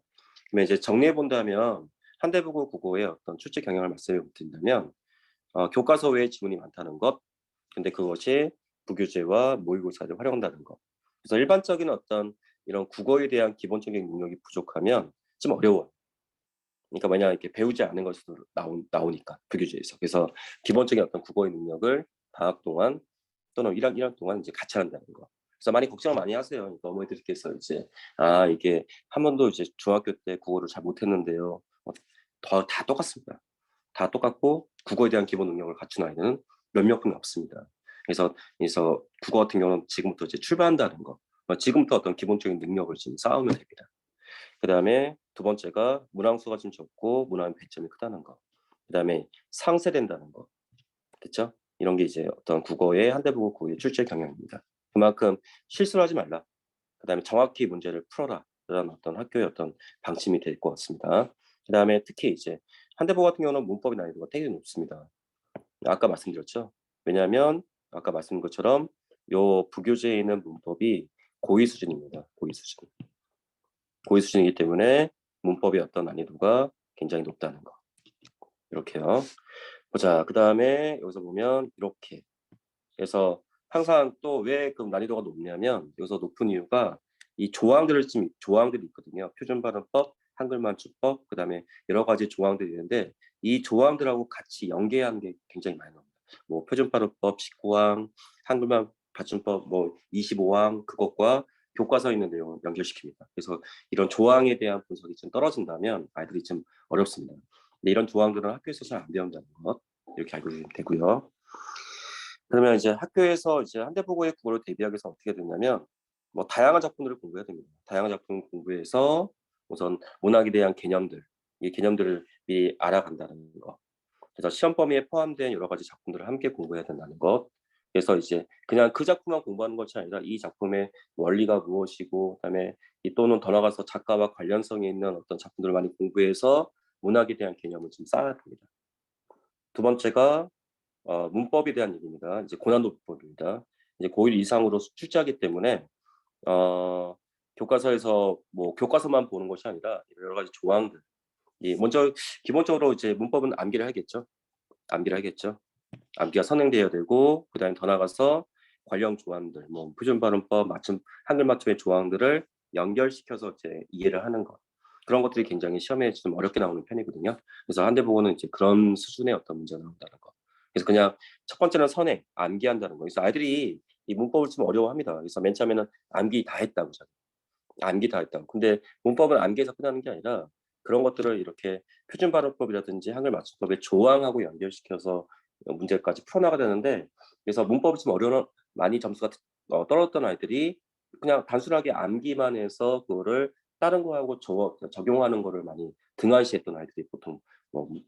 그러면 이제 정리해 본다면 한대국어 국어의 어떤 출제 경향을 말씀드린다면 교과서 외에 지문이 많다는 것, 근데 그것이 부교재와 모의고사를 활용한다는 것. 그래서 일반적인 어떤 이런 국어에 대한 기본적인 능력이 부족하면 좀 어려워요. 그러니까 왜냐 이렇게 배우지 않은 것으로 나오니까 부교재에서. 그래서 기본적인 어떤 국어의 능력을 방학 동안 또는 1학 동안 이제 같이 한다는 거. 그래서 많이 걱정을 많이 하세요. 그러니까 어머니들께서 이제 이게 한 번도 이제 중학교 때 국어를 잘 못했는데요. 다 똑같습니다. 다 똑같고 국어에 대한 기본 능력을 갖춘 아이는 몇 명뿐이 없습니다. 그래서 국어 같은 경우는 지금부터 이제 출발한다는 거. 지금부터 어떤 기본적인 능력을 지금 쌓으면 됩니다. 그 다음에 두 번째가 문항수가 좀 적고 문항 배점이 크다는 거. 그 다음에 상세된다는 거. 그렇죠? 이런 게 이제 어떤 국어의 한대국어 고의 출제 경향입니다. 그만큼 실수를 하지 말라. 그 다음에 정확히 문제를 풀어라. 라는 어떤 학교의 어떤 방침이 될 것 같습니다. 그 다음에 특히 이제 한대국어 같은 경우는 문법의 난이도가 되게 높습니다. 아까 말씀드렸죠. 왜냐하면 아까 말씀드린 것처럼 요 부교재에 있는 문법이 고의 수준입니다. 고의 수준. 고의 수준이기 때문에 문법의 어떤 난이도가 굉장히 높다는 거. 이렇게요. 보자. 그 다음에 여기서 보면 이렇게. 그래서 항상 또 왜 그 난이도가 높냐면 여기서 높은 이유가 이 조항들이 있거든요. 표준 발음법, 한글 맞춤법, 그 다음에 여러 가지 조항들이 있는데 이 조항들하고 같이 연계하는 게 굉장히 많이 나옵니다. 뭐 표준 발음법 19항, 한글만 맞춤법 뭐 25항 그것과 교과서에 있는 내용을 연결시킵니다. 그래서 이런 조항에 대한 분석이 좀 떨어진다면 아이들이 좀 어렵습니다. 근데 이런 조항들은 학교에서 잘 안 배운다는 것 이렇게 알고 계시면 되고요. 그러면 이제 학교에서 이제 한대보고의 국어를 대비하기 위해서 어떻게 되냐면 뭐 다양한 작품들을 공부해야 됩니다. 다양한 작품 공부해서 우선 문학에 대한 개념들, 이 개념들을 미리 알아간다는 거. 그래서 시험 범위에 포함된 여러 가지 작품들을 함께 공부해야 된다는 것. 그래서 이제 그냥 그 작품만 공부하는 것이 아니라 이 작품의 원리가 무엇이고, 그다음에 또는 더 나아가서 작가와 관련성이 있는 어떤 작품들을 많이 공부해서 문학에 대한 개념을 좀 쌓아야 됩니다. 두 번째가 문법에 대한 얘기입니다. 이제 고난도 문법입니다. 이제 고1 이상으로 출제하기 때문에 교과서에서 뭐 교과서만 보는 것이 아니라 여러 가지 조항들. 먼저 기본적으로 이제 문법은 암기를 하겠죠. 암기를 하겠죠. 암기가 선행되어야 되고 그다음에 더 나가서 관련 조항들, 뭐 표준 발음법, 맞춤 한글 맞춤의 조항들을 연결시켜서 이제 이해를 하는 것. 그런 것들이 굉장히 시험에 좀 어렵게 나오는 편이거든요. 그래서 한대보고는 이제 그런 수준의 어떤 문제가 나온다는 거. 그래서 그냥 첫 번째는 선행, 암기한다는 거. 그래서 아이들이 이 문법을 좀 어려워합니다. 그래서 맨 처음에는 암기 다 했다고 암기 다 했다고. 근데 문법은 암기에서 끝나는 게 아니라 그런 것들을 이렇게 표준 발음법이라든지 한글 맞춤법의 조항하고 연결시켜서 문제까지 풀어나가야 되는데 그래서 문법이 좀 많이 점수가 떨어졌던 아이들이 그냥 단순하게 암기만 해서 그거를 다른 거하고 적용하는 거를 많이 등한시했던 아이들이 보통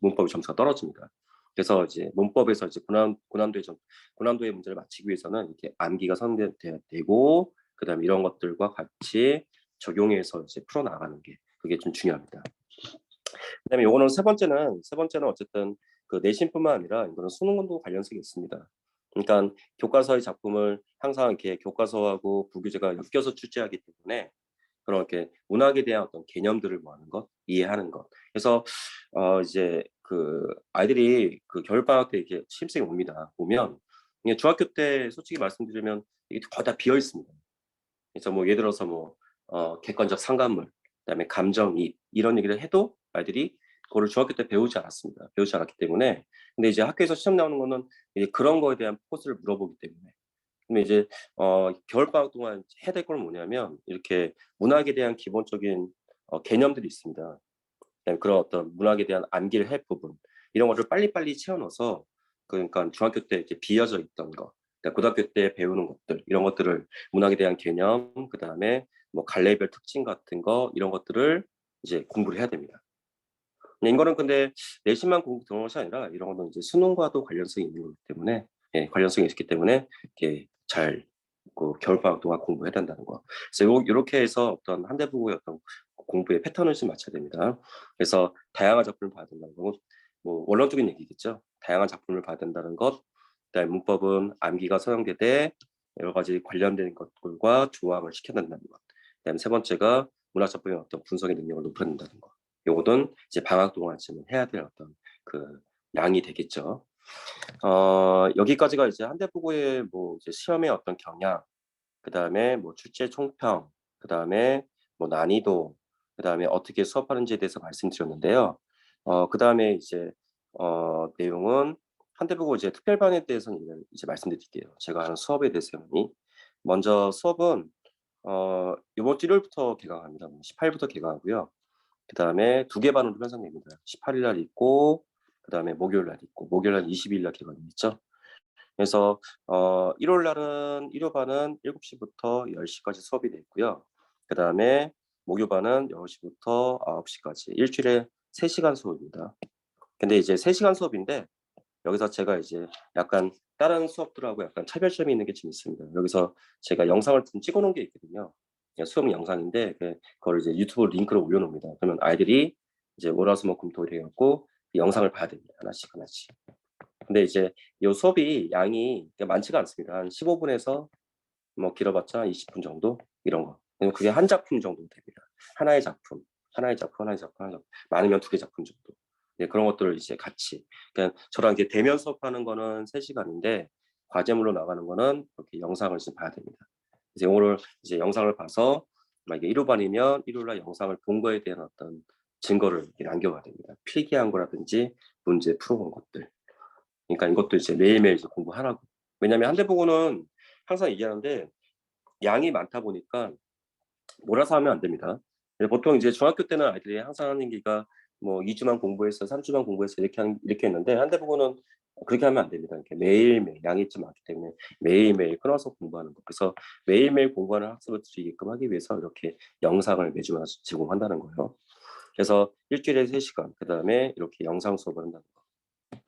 문법의 점수가 떨어집니다. 그래서 이제 문법에서 이제 고난도의 문제를 맞추기 위해서는 이렇게 암기가 선택돼야 되고 그다음에 이런 것들과 같이 적용해서 이제 풀어나가는 게 그게 좀 중요합니다. 그다음에 요거는 세 번째는 어쨌든 그 내신뿐만 아니라 이거는 수능과도 관련성이 있습니다. 그러니까 교과서의 작품을 항상 이렇게 교과서하고 부교재가 엮여서 출제하기 때문에 그렇게 문학에 대한 어떤 개념들을 모아는 것, 이해하는 것. 그래서 이제 그 아이들이 그 겨울방학 때 이렇게 시험생이 오면 이게 중학교 때 솔직히 말씀드리면 이게 거의 다 비어 있습니다. 그래서 뭐 예를 들어서 뭐 객관적 상관물, 그다음에 감정이입 이런 얘기를 해도 아이들이 그거를 중학교 때 배우지 않았습니다. 배우지 않았기 때문에. 근데 이제 학교에서 시험 나오는 거는 이제 그런 거에 대한 포스를 물어보기 때문에. 근데 이제 겨울방학 동안 해야 될 건 뭐냐면 이렇게 문학에 대한 기본적인 개념들이 있습니다. 그다음에 그런 어떤 문학에 대한 암기를 할 부분 이런 거를 빨리빨리 채워 넣어서 그러니까 중학교 때 이렇게 비어져 있던 거 그러니까 고등학교 때 배우는 것들 이런 것들을 문학에 대한 개념 그다음에 뭐 갈래별 특징 같은 거 이런 것들을 이제 공부를 해야 됩니다. 이거는 근데 내신만 공부 들어오는 것이 아니라 이런 거는 이제 수능과도 관련성이 있는 거기 때문에 관련성이 있기 때문에 이렇게 잘 그 겨울방학 동안 공부해야 된다는 거. 그래서 요렇게 해서 어떤 한대부고의 어떤 공부의 패턴을 좀 맞춰야 됩니다. 그래서 다양한 작품을 봐야 된다는 거, 뭐 원론적인 얘기겠죠. 다양한 작품을 봐야 된다는 것. 그다음에 문법은 암기가 서양되되 여러 가지 관련된 것들과 조합을 시켜야 된다는 것. 그다음에 세 번째가 문학 작품의 어떤 분석의 능력을 높여야 된다는 것. 요거는 이제 방학 동안쯤은 해야 될 어떤 그 양이 되겠죠. 여기까지가 이제 한대부고의 뭐 이제 시험의 어떤 경향, 그다음에 뭐 출제 총평, 그다음에 뭐 난이도, 그다음에 어떻게 수업하는지에 대해서 말씀드렸는데요. 그다음에 이제 내용은 한대부고 이제 특별반에 대해서는 이제 말씀드릴게요. 제가 하는 수업에 대해서는 먼저 수업은 이번 주 일요일부터 개강합니다. 18일부터 개강하고요. 그다음에 두 개 반으로 편성됩니다. 18일 날 있고 그다음에 목요일 날 있고 목요일 날 20일 날 개강이 있죠. 그래서 1월 날은 일요반은 7시부터 10시까지 수업이 돼 있고요. 그다음에 목요반은 10시부터 9시까지 일주일에 3시간 수업입니다. 근데 이제 3시간 수업인데 여기서 제가 이제 약간 다른 수업들하고 약간 차별점이 있는 게 좀 있습니다. 여기서 제가 영상을 좀 찍어 놓은 게 있거든요. 그냥 수업 영상인데 그걸 이제 유튜브 링크로 올려 놓습니다. 그러면 아이들이 이제 월화수목금토일 해 갖고 이 영상을 봐야 됩니다. 하나씩 하나씩. 근데 이제 요 수업이 양이 많지가 않습니다. 한 15분에서 뭐 길어봤자 20분 정도 이런 거. 그리고 그게 한 작품 정도 됩니다. 하나의 작품, 하나의 작품, 하나의 작품, 하나의 작품. 많으면 2개 작품 정도. 네, 그런 것들을 이제 같이. 그러니까 저랑 이제 대면 수업하는 거는 3시간인데 과제물로 나가는 거는 이렇게 영상을 좀 봐야 됩니다. 그래서 오늘 이제 영상을 봐서 만약에 1호반이면 일요일 날 영상을 본 거에 대한 어떤 증거를 이렇게 남겨봐야 됩니다. 필기한 거라든지 문제 풀어본 것들. 그러니까 이것도 이제 매일매일 이제 공부하라고. 왜냐하면 한대보고는 항상 얘기하는데 양이 많다 보니까 몰아서 하면 안 됩니다. 보통 이제 중학교 때는 아이들이 항상 하는 얘기가 뭐 2주만 공부했어, 3주만 공부했어 이렇게 했는데 한대보고는 그렇게 하면 안 됩니다. 이렇게 매일매일 양이 좀 많기 때문에 매일매일 끊어서 공부하는 거. 그래서 매일매일 공부하는 학습을 드리게끔 하기 위해서 이렇게 영상을 매주마다 제공한다는 거예요. 그래서 일주일에 3시간, 그다음에 이렇게 영상 수업을 한다는 거.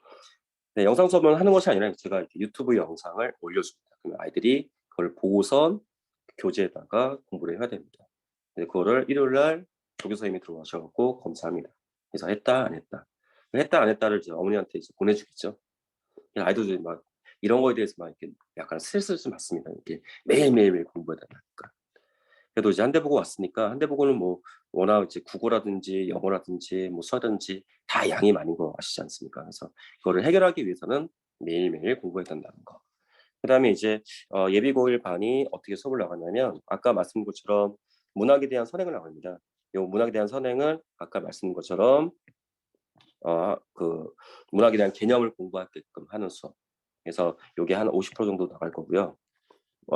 네, 영상 수업은 하는 것이 아니라 제가 이렇게 유튜브 영상을 올려줍니다. 그러면 아이들이 그걸 보고선 교재에다가 공부를 해야 됩니다. 그거를 일요일 날 조교 선생님이 들어와셔갖고 검사합니다. 그래서 했다 안 했다. 했다 안 했다를 이제 어머니한테 이제 보내주겠죠. 아이들도 막 이런 거에 대해서 막 이렇게 약간 스트레스를 좀 받습니다. 이렇게 매일매일 공부해야 되니까. 그래도 이제 한 대 보고 왔으니까 한 대 보고는 뭐 워낙 이제 국어라든지 영어라든지 뭐 수어든지 다 양이 많은 거 아시지 않습니까? 그래서 그거를 해결하기 위해서는 매일매일 공부해야 된다는 거. 그다음에 이제 예비고일 반이 어떻게 수업을 나가냐면 아까 말씀드린 것처럼 문학에 대한 선행을 나갑니다. 요 문학에 대한 선행은 아까 말씀드린 것처럼 그 문학에 대한 개념을 공부하게끔 하는 수업. 그래서 요게 한 50% 정도 나갈 거고요.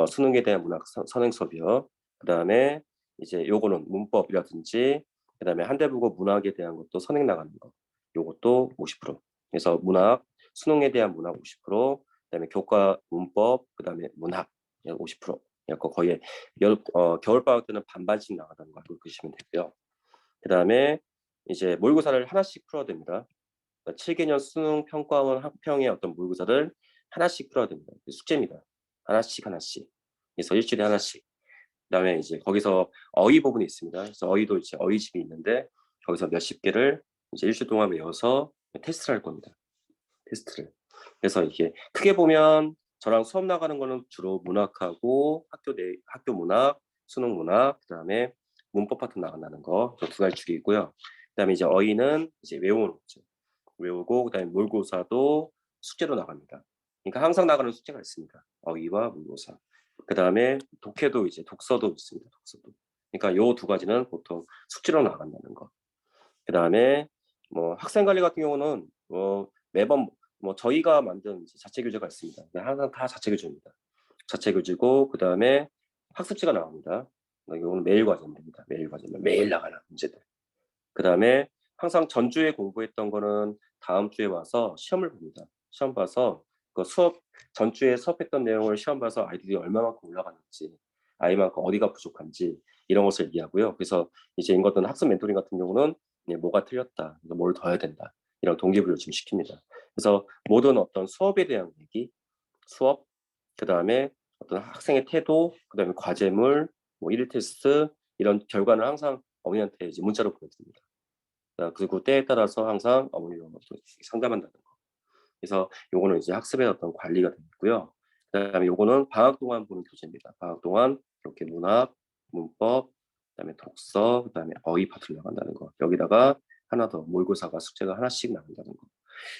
수능에 대한 문학 선행 수업이요. 그다음에 이제 요거는 문법이라든지 그다음에 한대국어 문학에 대한 것도 선행 나가는 거. 요것도 50%. 그래서 문학, 수능에 대한 문학 50%, 그다음에 교과 문법, 그다음에 문학 50%. 그래서 거의 겨울 방학 때는 반반씩 나가는 거 알고 계시면 되고요. 그다음에 이제 모의고사를 하나씩 풀어야 됩니다. 그러니까 7개년 수능 평가원 학평의 어떤 모의고사를 하나씩 풀어야 됩니다. 숙제입니다. 하나씩 하나씩. 그래서 일주일에 하나씩. 그다음에 이제 거기서 어휘 부분이 있습니다. 그래서 어휘도 이제 어휘집이 있는데 거기서 몇십 개를 이제 일주일 동안 외워서 테스트를 할 겁니다. 테스트를. 그래서 이게 크게 보면 저랑 수업 나가는 거는 주로 문학하고 학교 문학, 수능 문학, 그다음에 문법 파트 나간다는 거, 저 두 가지 축이 있고요. 그다음에 이제 어휘는 이제 외우는 거죠. 외우고 그다음에 모의고사도 숙제로 나갑니다. 그러니까 항상 나가는 숙제가 있습니다. 어휘와 모의고사. 그다음에 독해도 이제 독서도 있습니다. 독서도. 그러니까 요 두 가지는 보통 숙제로 나간다는 거. 그다음에 뭐 학생 관리 같은 경우는 매번 뭐 저희가 만든 이제 자체 교재가 있습니다. 항상 다 자체 교재입니다. 자체 교재고 그다음에 학습지가 나옵니다. 이거는 매일 과제입니다. 매일 과제는 매일 나가는 문제들. 그다음에 항상 전주에 공부했던 거는 다음 주에 와서 시험을 봅니다. 시험 봐서 그 수업 전주에 수업했던 내용을 시험 봐서 아이들이 얼마만큼 올라갔는지, 아이만큼 어디가 부족한지 이런 것을 얘기하고요. 그래서 이제 이것은 학습 멘토링 같은 경우는 뭐가 틀렸다, 뭘 더 해야 된다 이런 동기부여를 좀 시킵니다. 그래서 모든 어떤 수업에 대한 얘기, 수업, 그다음에 어떤 학생의 태도, 그다음에 과제물, 뭐 1일 테스트 이런 결과는 항상 어머니한테 이제 문자로 보내드립니다. 그리고 때에 따라서 항상 어머니와 상담한다는 거. 그래서 요거는 이제 학습의 어떤 관리가 되어 있고요. 그다음에 요거는 방학 동안 보는 교재입니다. 방학 동안 이렇게 문학, 문법, 그다음에 독서, 그다음에 어휘 파트를 나간다는 거. 여기다가 하나 더 모의고사가 숙제가 하나씩 나간다는 거.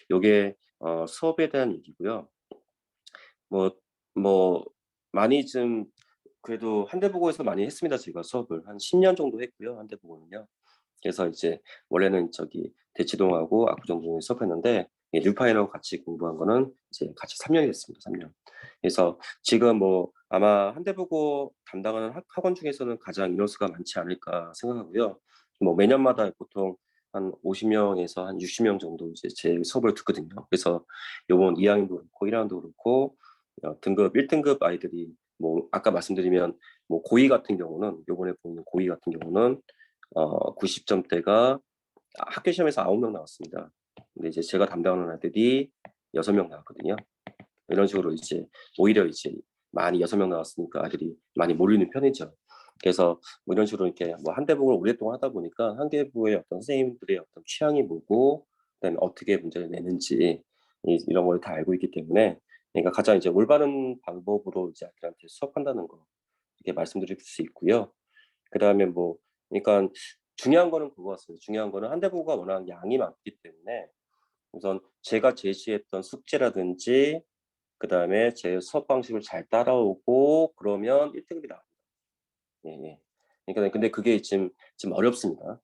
요게 수업에 대한 얘기고요. 뭐 뭐 많이 좀 그래도 한대보고에서 많이 했습니다. 제가 수업을 한 10년 정도 했고요. 한대보고는요. 그래서 이제 원래는 저기 대치동하고 압구정동에 수업했는데 뉴파이널하고 같이 공부한 거는 이제 같이 3년이 됐습니다. 3년. 그래서 지금 뭐 아마 한대보고 담당하는 학원 중에서는 가장 인원수가 많지 않을까 생각하고요. 뭐 매년마다 보통 한 50명에서 한 60명 정도 이제 제 수업을 듣거든요. 그래서 요번 2학년도 그렇고 1학년도 그렇고 등급 1등급 아이들이 뭐 아까 말씀드리면 뭐 고2 같은 경우는 요번에 보는 고2 같은 경우는 90점대가 학교 시험에서 9명 나왔습니다. 근데 이제 제가 담당하는 아이들이 6명 나왔거든요. 이런 식으로 이제 오히려 이제 많이 6명 나왔으니까 아이들이 많이 몰리는 편이죠. 그래서 뭐 이런 식으로 이렇게 뭐 한대복을 오랫동안 하다 보니까 한대복의 어떤 선생님들의 어떤 취향이 뭐고 그다음에 어떻게 문제를 내는지 이런 걸 다 알고 있기 때문에 그러니까 가장 이제 올바른 방법으로 이제 아이들한테 수업한다는 거 이렇게 말씀드릴 수 있고요. 그다음에 뭐 그러니까 중요한 거는 그거 같습니다. 중요한 거는 한대복가 워낙 양이 많기 때문에 우선 제가 제시했던 숙제라든지 그다음에 제 수업 방식을 잘 따라오고 그러면 1등급이 나옵니다. 예. 그러니까 근데 그게 지금 어렵습니다.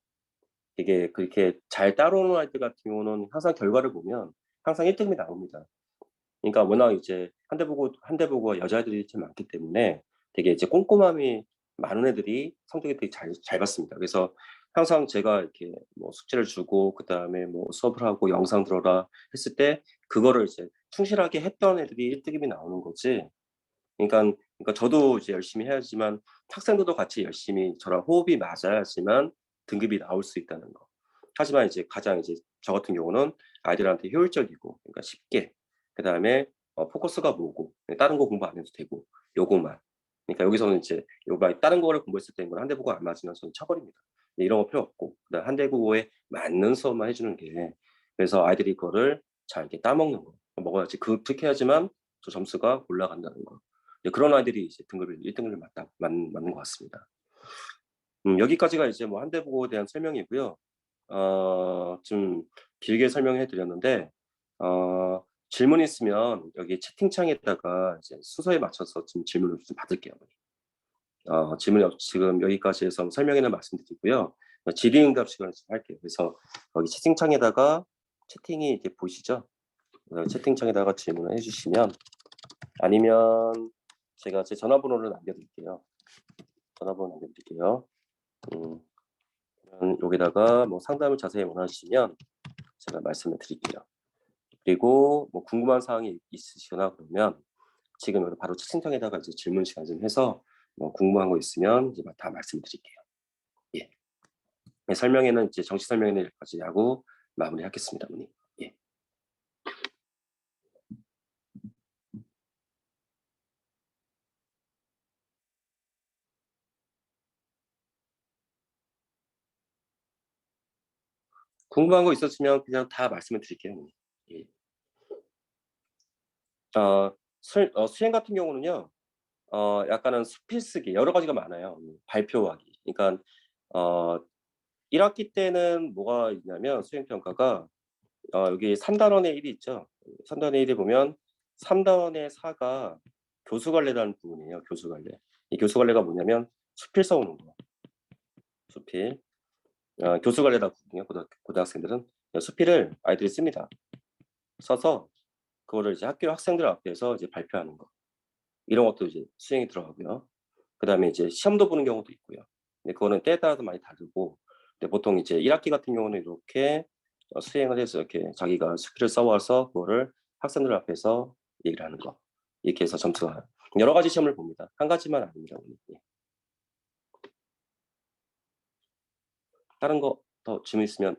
이게 그렇게 잘 따라오는 아이들 같은 경우는 항상 결과를 보면 항상 1등급이 나옵니다. 그러니까 워낙 이제 한대보고 여자애들이 좀 많기 때문에 되게 이제 꼼꼼함이 많은 애들이 성적이 되게 잘 받습니다. 그래서 항상 제가 이렇게 뭐 숙제를 주고 그다음에 뭐 수업을 하고 영상 들어라 했을 때 그거를 이제 충실하게 했던 애들이 1등급이 나오는 거지. 그러니까 저도 이제 열심히 해야지만 학생들도 같이 열심히 저랑 호흡이 맞아야지만 등급이 나올 수 있다는 거. 하지만 이제 가장 이제 저 같은 경우는 아이들한테 효율적이고 그러니까 쉽게 그다음에 포커스가 뭐고 다른 거 공부 안 해도 되고 요거만. 그러니까 여기서는 이제 요거 다른 거를 공부했을 때 이건 한대국어 안 맞으면 저는 쳐버립니다. 이런 거 필요 없고 그다음 한대국어에 맞는 수업만 해주는 게 그래서 아이들이 그거를 잘 이렇게 따먹는 거 먹어야지 그렇게 해야지만 저 점수가 올라간다는 거. 그런 아이들이 이제 등급을 1등급을 맞는 것 같습니다. 여기까지가 이제 뭐 한대국어에 대한 설명이고요. 좀 길게 설명해 드렸는데 질문 있으면 여기 채팅창에다가 이제 순서에 맞춰서 좀 질문을 좀 받을게요. 질문이 지금 여기까지 해서 설명에는 말씀드리고요. 질의응답 시간을 좀 할게요. 그래서 여기 채팅창에다가 채팅이 이렇게 보이시죠? 채팅창에다가 질문을 해주시면 아니면 제가 제 전화번호를 남겨드릴게요. 전화번호 남겨드릴게요. 여기다가 뭐 상담을 자세히 원하시면 제가 말씀을 드릴게요. 그리고 뭐 궁금한 사항이 있으시거나 그러면 지금 여기 바로 채팅창에다가 이제 질문 시간 좀 해서 뭐 궁금한 거 있으면 이제 다 말씀드릴게요. 예. 네, 설명에는 이제 정식 설명에는 여기까지 하고 마무리하겠습니다, 문님. 예. 궁금한 거 있었으면 그냥 다 말씀을 드릴게요, 문님. 예. 수행 같은 경우는요. 약간은 수필쓰기 여러 가지가 많아요. 발표하기. 그러니까 어 1 학기 때는 뭐가 있냐면 수행 평가가 여기 3 단원의 1이 있죠. 3 단원의 1에 보면 3 단원의 4가 교수 관례라는 부분이에요, 교수 관례. 이 교수 관례가 뭐냐면 수필 써 오는 거. 수필. 교수 관례라고 부르거든요, 고등학생들은. 수필을 아이들이 씁니다. 써서 그거를 이제 학교 학생들 앞에서 이제 발표하는 거. 이런 것도 이제 수행이 들어가고요. 그다음에 이제 시험도 보는 경우도 있고요. 근데 그거는 때에 따라서 많이 다르고 근데 보통 이제 1 학기 같은 경우는 이렇게 수행을 해서 이렇게 자기가 수필을 써 와서 그거를 학생들 앞에서 얘기를 하는 거. 이렇게 해서 점수가 여러 가지 시험을 봅니다. 한 가지만 아닙니다. 예. 다른 거 더 질문 있으면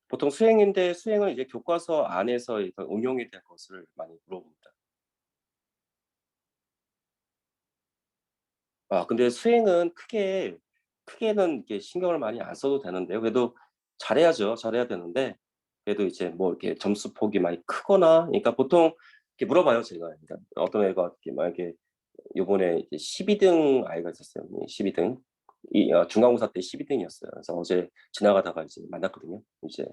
보통 수행인데 수행은 이제 교과서 안에서 응용이 될 것을 많이 물어봅니다. 근데 수행은 크게는 이렇게 신경을 많이 안 써도 되는데요. 그래도 잘해야죠. 잘해야 되는데 그래도 이제 뭐 이렇게 점수 폭이 많이 크거나 그러니까 보통 이렇게 물어봐요, 제가. 그러니까 어떤 애가 이렇게 만약에 요번에 이제 12등 아이가 있었어요. 12등. 중간고사 때 12등이었어요. 그래서 어제 지나가다가 이제 만났거든요. 이제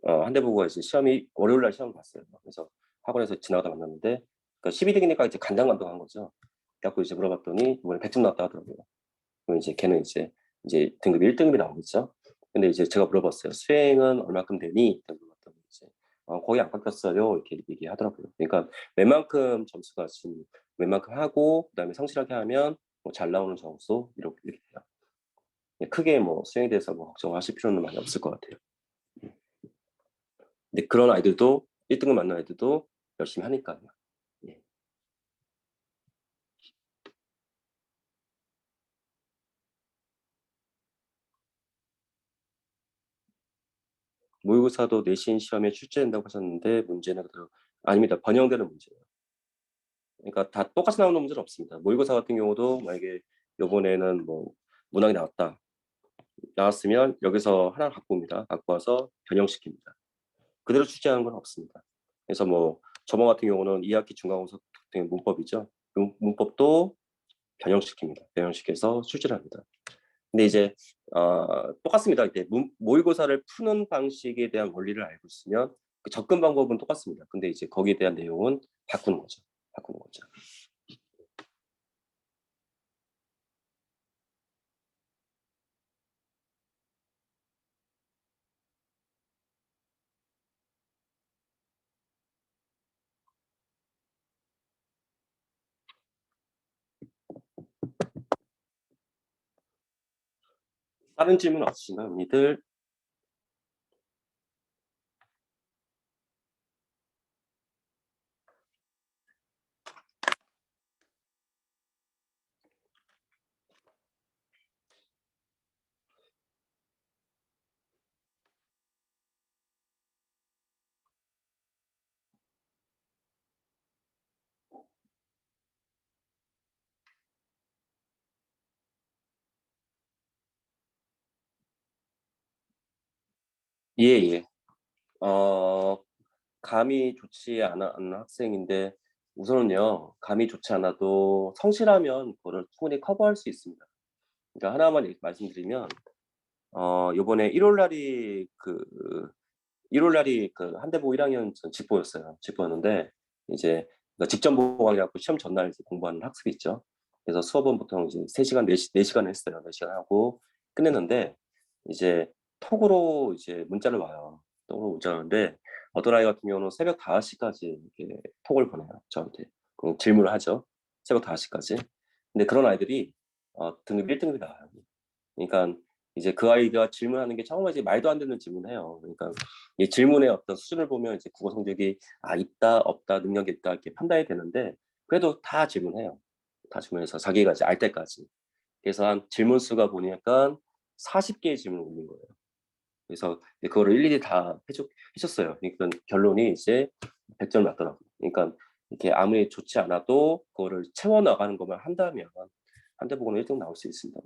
한대보고 이제 시험이 월요일 날 시험을 봤어요. 그래서 학원에서 지나가다 만났는데 그러니까 12등이니까 이제 간당간당한 거죠. 그래 갖고 이제 물어봤더니 이번에 100점 나왔다 하더라고요. 그럼 이제 걔는 이제 등급이 1등급이 나오겠죠. 근데 이제 제가 물어봤어요. "수행은 얼마큼 되니?" 이렇게 물어봤더니 이제 거의 안 깎였어요." 이렇게 얘기하더라고요. 그러니까 웬만큼 점수가 지금 웬만큼 하고 그다음에 성실하게 하면 뭐 잘 나오는 점수 이렇게 돼요. 크게 뭐 수행에 대해서 뭐 걱정하실 필요는 많이 없을 것 같아요. 근데 그런 아이들도 1등급 맞는 애들도 열심히 하니까요. 예. 모의고사도 내신 시험에 출제된다고 하셨는데 문제는 그대로 아닙니다. 번영되는 문제예요. 그러니까 다 똑같이 나오는 문제는 없습니다. 모의고사 같은 경우도 만약에 요번에는 뭐 문항이 나왔으면 여기서 하나 갖고 옵니다. 갖고 와서 변형시킵니다. 그대로 출제하는 건 없습니다. 그래서 뭐 저번 같은 경우는 2학기 중간고사 같은 문법이죠. 문법도 변형시킵니다. 변형시켜서 출제를 합니다. 근데 이제 똑같습니다. 이제 모의고사를 푸는 방식에 대한 원리를 알고 있으면 그 접근 방법은 똑같습니다. 근데 이제 거기에 대한 내용은 바꾸는 거죠. 바꾸는 거죠. 다른 질문 없으신가요, 언니들? 예, 예. 감이 좋지 않은 학생인데 우선은요, 감이 좋지 않아도 성실하면 그거를 충분히 커버할 수 있습니다. 그러니까 하나만 말씀드리면, 요번에 1월 날이 그 한대보 1학년 집보였어요. 집보였는데 이제 그러니까 직전 보강이라고 시험 전날 이제 공부하는 학습이 있죠. 그래서 수업은 보통 이제 3시간, 4시간 했어요. 4시간 하고 끝냈는데 이제 톡으로 이제 문자를 와요. 톡으로 문자를 하는데 어떤 아이 같은 경우는 새벽 5시까지 이렇게 톡을 보내요. 저한테. 그럼 질문을 하죠. 새벽 5시까지. 근데 그런 아이들이 등급 1등급이 나와요. 그러니까 이제 그 아이가 질문하는 게 정말 이제 말도 안 되는 질문해요. 그러니까 이 질문의 어떤 수준을 보면 이제 국어 성적이 있다, 없다, 능력이 있다 이렇게 판단이 되는데 그래도 다 질문해요. 다 질문해서 자기가 이제 알 때까지. 그래서 한 질문 수가 보니까 40개의 질문을 올린 거예요. 그래서 그거를 일일이 다 해줬어요. 그러니까 결론이 이제 100점 맞더라고요. 그러니까 이렇게 아무리 좋지 않아도 그거를 채워나가는 것만 한다면 한대보고는 1등 나올 수 있습니다.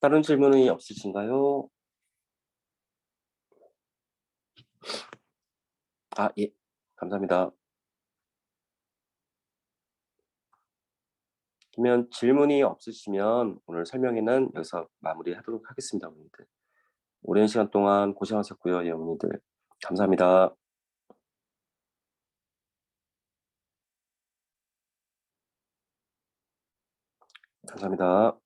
다른 질문이 없으신가요? 예. 감사합니다. 그러면 질문이 없으시면 오늘 설명회는 여기서 마무리하도록 하겠습니다, 어머니들. 오랜 시간 동안 고생하셨고요, 예, 어머니들. 감사합니다. 감사합니다.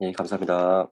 예, 감사합니다.